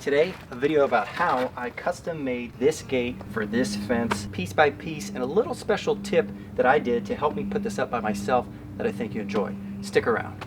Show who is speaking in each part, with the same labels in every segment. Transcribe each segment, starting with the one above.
Speaker 1: Today, a video about how I custom made this gate for this fence piece by piece, and a little special tip that I did to help me put this up by myself that I think you enjoy. Stick around.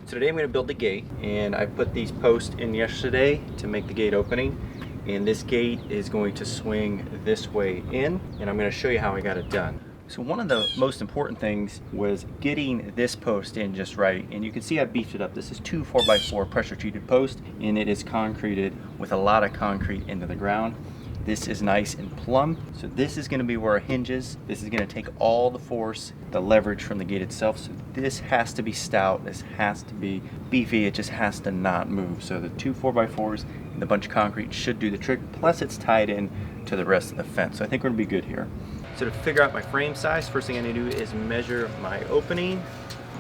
Speaker 1: So today I'm going to build the gate, and I put these posts in yesterday to make the gate opening. And this gate is going to swing this way in, and I'm going to show you how I got it done. So one of the most important things was getting this post in just right, and you can see I beefed it up. This is 2 4x4 pressure treated posts, and it is concreted with a lot of concrete into the ground. This is nice and plumb. So this is going to be where it hinges. This is going to take all the force, the leverage from the gate itself. So this has to be stout. This has to be beefy. It just has to not move. So the 2 4x4s and the bunch of concrete should do the trick. Plus it's tied in to the rest of the fence. So I think we're going to be good here. So to figure out my frame size, first thing I need to do is measure my opening.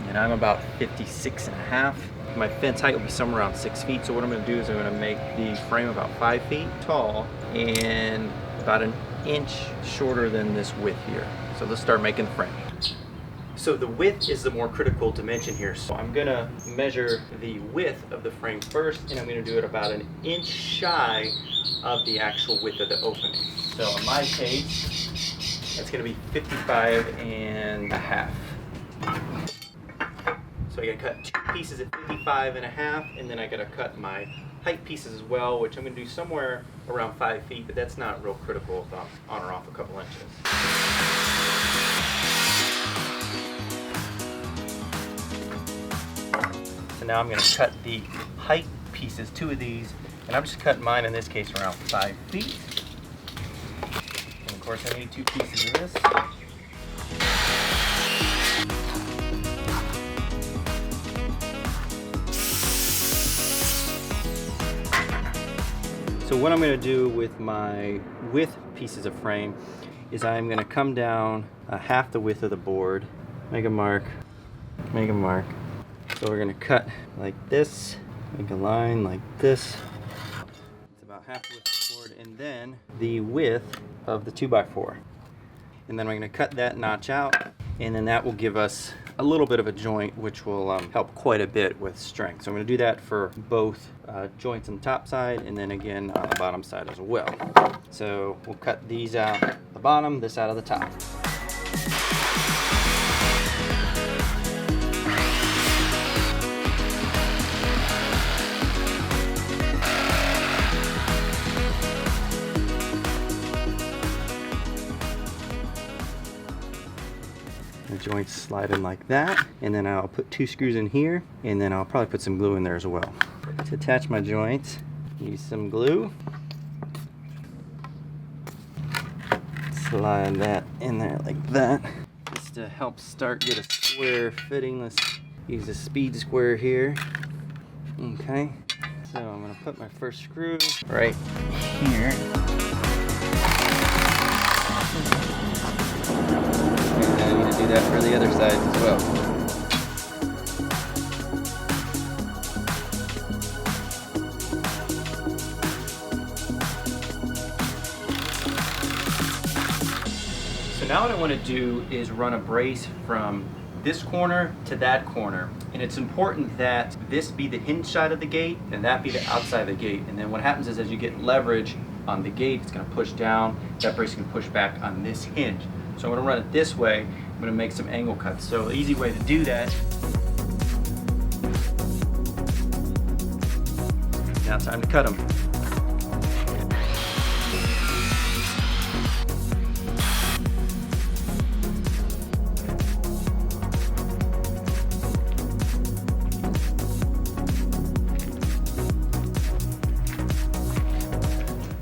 Speaker 1: And I'm about 56.5. My fence height will be somewhere around 6 feet. So what I'm going to do is I'm going to make the frame about 5 feet tall and about 1 inch shorter than this width here. So let's start making the frame. So the width is the more critical dimension here. So I'm going to measure the width of the frame first, and I'm going to do it about 1 inch shy of the actual width of the opening. So in my case, that's going to be 55.5. So I gotta cut 2 pieces at 55.5, and then I gotta cut my height pieces as well, which I'm gonna do somewhere around 5 feet, but that's not real critical if I'm on or off a couple inches. So now I'm gonna cut the height pieces, 2 of these, and I'm just cutting mine in this case around 5 feet. And of course I need 2 pieces of this. So what I'm going to do with my width pieces of frame is I'm going to come down half the width of the board, make a mark. So we're going to cut like this, make a line like this. It's about half the width of the board, and then the width of the 2x4. And then I'm going to cut that notch out, and then that will give us a little bit of a joint, which will help quite a bit with strength. So I'm going to do that for both joints on the top side, and then again on the bottom side as well. So we'll cut these out the bottom, this out of the top. The joints slide in like that, and then I'll put 2 screws in here, and then I'll probably put some glue in there as well. To attach my joints, use some glue. Slide that in there like that, just to help get a square fitting. Let's use a speed square here. Okay, so I'm going to put my first screw right here. Do that for the other side as well. So now what I want to do is run a brace from this corner to that corner, and it's important that this be the hinge side of the gate and that be the outside of the gate. And then what happens is as you get leverage on the gate, it's going to push down, that brace can push back on this hinge. So I'm going to run it this way. I'm going to make some angle cuts. So the easy way to do that. Now it's time to cut them.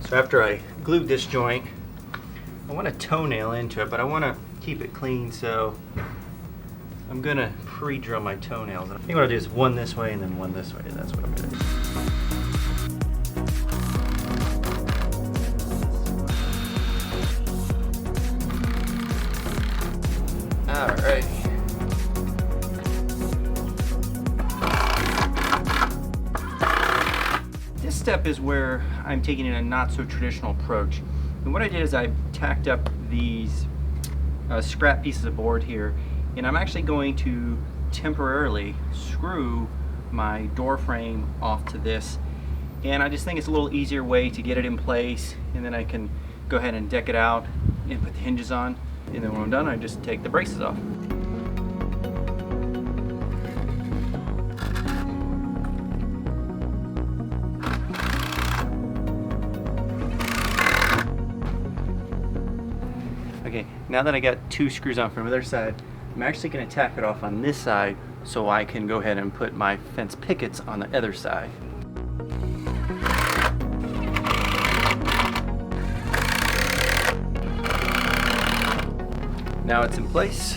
Speaker 1: So after I glued this joint, I want to toenail into it, but I want to keep it clean, so I'm going to pre-drill my toenails. I think what I'll do is one this way and then one this way. That's what I'm going to do. Alright. This step step is where I'm taking a not so traditional approach. And what I did is I tacked up these scrap pieces of board here, and I'm actually going to temporarily screw my door frame off to this. And I just think it's a little easier way to get it in place, and then I can go ahead and deck it out and put the hinges on. And then when I'm done, I just take the braces off. Okay, now that I got 2 screws on from the other side, I'm actually going to tack it off on this side so I can go ahead and put my fence pickets on the other side. Now it's in place.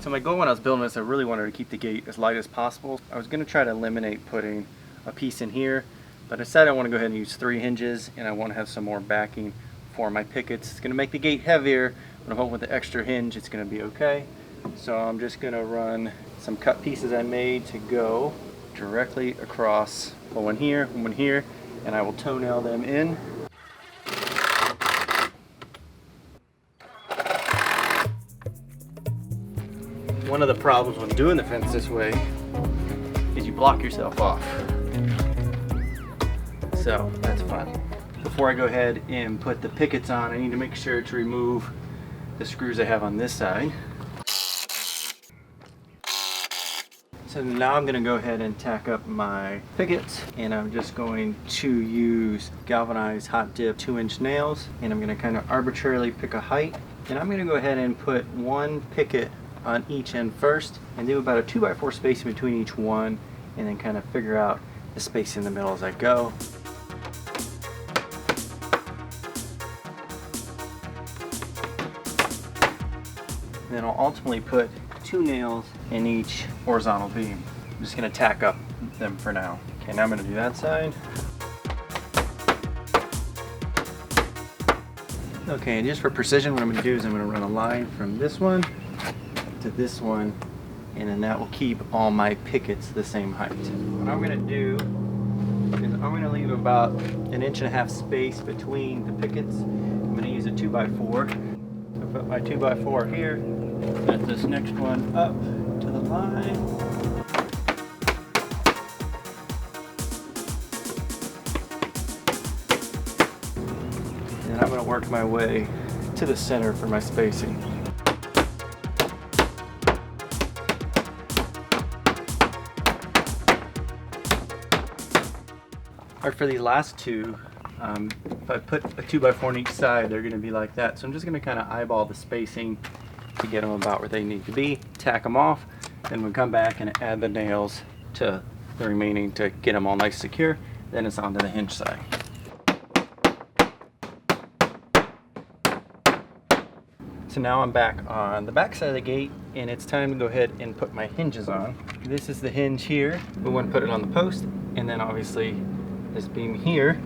Speaker 1: So my goal when I was building this, I really wanted to keep the gate as light as possible. I was going to try to eliminate putting a piece in here, but I decided I want to go ahead and use 3 hinges, and I want to have some more backing for my pickets. It's going to make the gate heavier, but I'm hoping with the extra hinge it's going to be okay. So I'm just going to run some cut pieces I made to go directly across, one here, and I will toenail them in. One of the problems when doing the fence this way is you block yourself off. So that's fun. Before I go ahead and put the pickets on, I need to make sure to remove the screws I have on this side. So now I'm going to go ahead and tack up my pickets, and I'm just going to use galvanized hot dip 2-inch nails, and I'm going to kind of arbitrarily pick a height, and I'm going to go ahead and put 1 picket on each end first and do about a 2x4 space in between each one, and then kind of figure out the space in the middle as I go. And then I'll ultimately put 2 nails in each horizontal beam. I'm just going to tack up them for now. Okay, now I'm going to do that side. Okay, and just for precision, what I'm going to do is I'm going to run a line from this one to this one, and then that will keep all my pickets the same height. What I'm going to do is I'm going to leave about 1.5 inch space between the pickets. I'm going to use a 2x4. So put my 2x4 here, set this next one up to the line. And I'm going to work my way to the center for my spacing. Or for these last 2, if I put a 2x4 on each side, they're going to be like that. So I'm just going to kind of eyeball the spacing to get them about where they need to be, tack them off, then we'll come back and add the nails to the remaining to get them all nice secure. Then it's onto the hinge side. So now I'm back on the back side of the gate, and it's time to go ahead and put my hinges on. This is the hinge here. We want to put it on the post, and then obviously this beam here.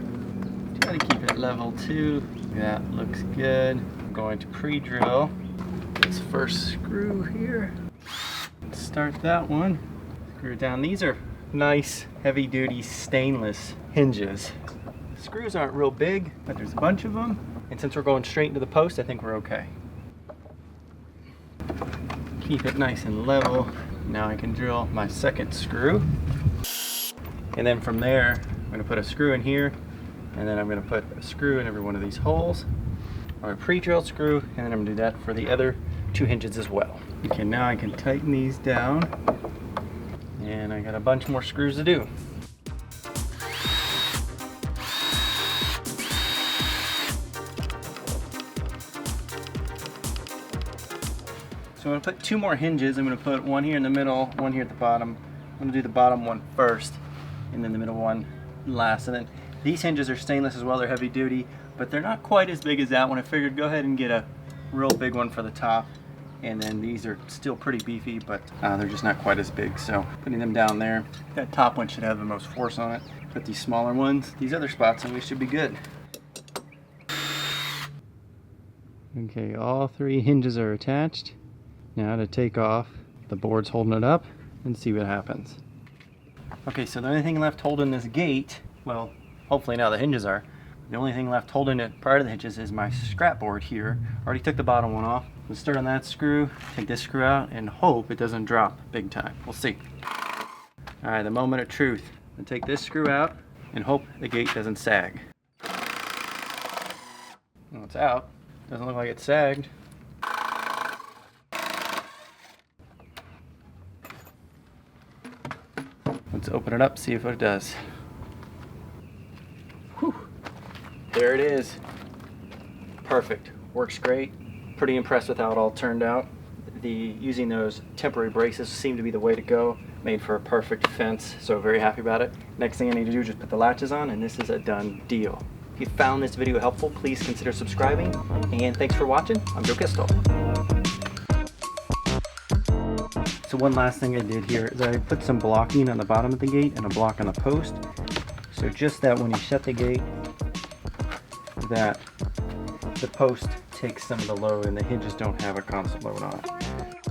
Speaker 1: Try to keep it level too. That looks good. I'm going to pre-drill this first screw here. Let's start that one. Screw it down. These are nice heavy-duty stainless hinges. Screws aren't real big, but there's a bunch of them. And since we're going straight into the post, I think we're okay. Keep it nice and level. Now I can drill my second screw. And then from there, I'm going to put a screw in here, and then I'm going to put a screw in every one of these holes. Or a pre-drilled screw, and then I'm going to do that for the other 2 hinges as well. Okay, now I can tighten these down, and I got a bunch more screws to do. So I'm going to put 2 more hinges. I'm going to put one here in the middle, one here at the bottom. I'm going to do the bottom one first, and then the middle one last. And then these hinges are stainless as well. They're heavy duty, but they're not quite as big as that one. I figured go ahead and get a real big one for the top. And then these are still pretty beefy, but they're just not quite as big. So putting them down there, that top one should have the most force on it. Put these smaller ones, these other spots, and we should be good. Okay, all 3 hinges are attached. Now to take off the board's holding it up and see what happens. Okay, so the only thing left holding this gate, well, hopefully now the hinges are. The only thing left holding it prior to the hinges is my scrap board here. Already took the bottom one off. Let's start on that screw, take this screw out, and hope it doesn't drop big time. We'll see. All right, the moment of truth. I'll take this screw out and hope the gate doesn't sag. Well, it's out. Doesn't look like it sagged. Let's open it up, see if it does. Whew. There it is. Perfect. Works great. Pretty impressed with how it all turned out. Using those temporary braces seemed to be the way to go. Made for a perfect fence, so very happy about it. Next thing I need to do is just put the latches on, and this is a done deal. If you found this video helpful, please consider subscribing, and thanks for watching. I'm Joe Kistel. So one last thing I did here is I put some blocking on the bottom of the gate and a block on the post. So just that when you shut the gate, that the post takes some of the load and the hinges don't have a constant load on it.